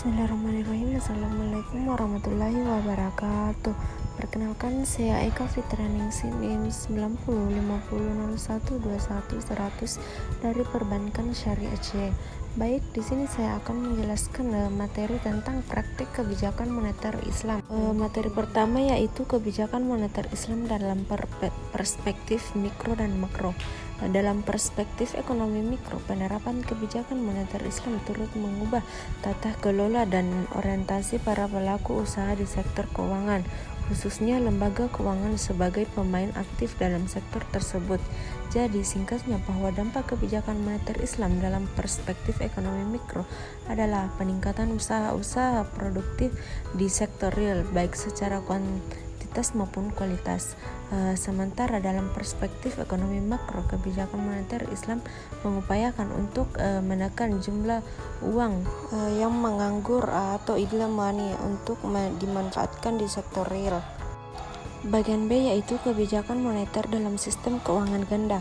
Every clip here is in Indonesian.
Bismillahirrahmanirrahim. Assalamualaikum warahmatullahi wabarakatuh. Perkenalkan, saya Eka Fitraningsih NIM 90500121 dari Perbankan Syariah Aceh. Baik, di sini saya akan menjelaskan materi tentang praktik kebijakan moneter Islam. Materi pertama yaitu kebijakan moneter Islam dalam perspektif mikro dan makro. Dalam perspektif ekonomi mikro, penerapan kebijakan moneter Islam turut mengubah tata kelola dan orientasi para pelaku usaha di sektor keuangan, khususnya lembaga keuangan sebagai pemain aktif dalam sektor tersebut. Jadi singkatnya bahwa dampak kebijakan moneter Islam dalam perspektif ekonomi mikro adalah peningkatan usaha-usaha produktif di sektor real, baik secara kuantitas maupun kualitas. Sementara dalam perspektif ekonomi makro, kebijakan moneter Islam mengupayakan untuk menekan jumlah uang yang menganggur atau idle money untuk dimanfaatkan di sektor real. Bagian B yaitu kebijakan moneter dalam sistem keuangan ganda.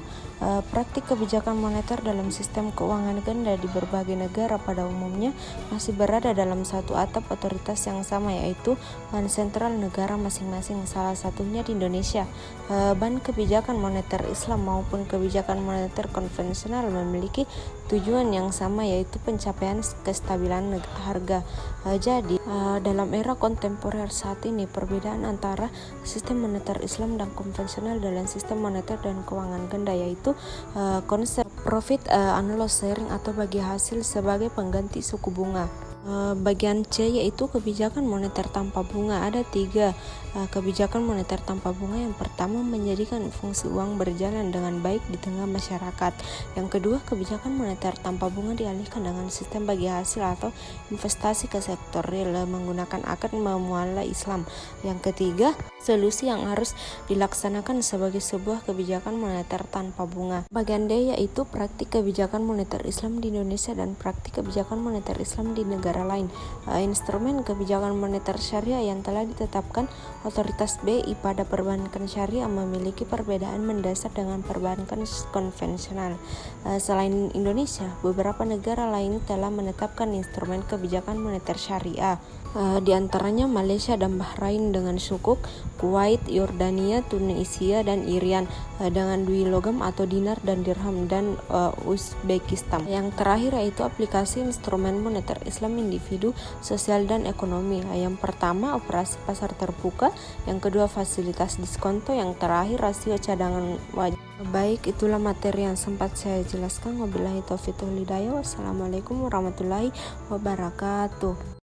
Praktik kebijakan moneter dalam sistem keuangan ganda di berbagai negara pada umumnya masih berada dalam satu atap otoritas yang sama, yaitu bank sentral negara masing-masing, salah satunya di Indonesia. Bank kebijakan moneter Islam maupun kebijakan moneter konvensional memiliki tujuan yang sama, yaitu pencapaian kestabilan harga. Jadi dalam era kontemporer saat ini, perbedaan antara sistem moneter Islam dan konvensional dalam sistem moneter dan keuangan ganda yaitu konsep profit and loss sharing atau bagi hasil sebagai pengganti suku bunga. Bagian C yaitu kebijakan moneter tanpa bunga. Ada 3 kebijakan moneter tanpa bunga. Yang pertama, menjadikan fungsi uang berjalan dengan baik di tengah masyarakat. Yang kedua, kebijakan moneter tanpa bunga dialihkan dengan sistem bagi hasil atau investasi ke sektor real menggunakan akad muamalah Islam. Yang ketiga, solusi yang harus dilaksanakan sebagai sebuah kebijakan moneter tanpa bunga. Bagian D yaitu praktik kebijakan moneter Islam di Indonesia dan praktik kebijakan moneter Islam di negara lain. Instrumen kebijakan moneter syariah yang telah ditetapkan otoritas BI pada perbankan syariah memiliki perbedaan mendasar dengan perbankan konvensional. Selain Indonesia, beberapa negara lain telah menetapkan instrumen kebijakan moneter syariah. Di antaranya Malaysia dan Bahrain dengan sukuk, Kuwait, Yordania, Tunisia, dan Irian dengan dui logam atau dinar dan dirham, dan Uzbekistan. Yang terakhir yaitu aplikasi instrumen moneter Islam individu, sosial, dan ekonomi. Yang pertama, operasi pasar terbuka. Yang kedua, fasilitas diskonto. Yang terakhir, rasio cadangan wajib. Baik, itulah materi yang sempat saya jelaskan. Wabillahi taufiq wal hidayah. Wassalamualaikum warahmatullahi wabarakatuh.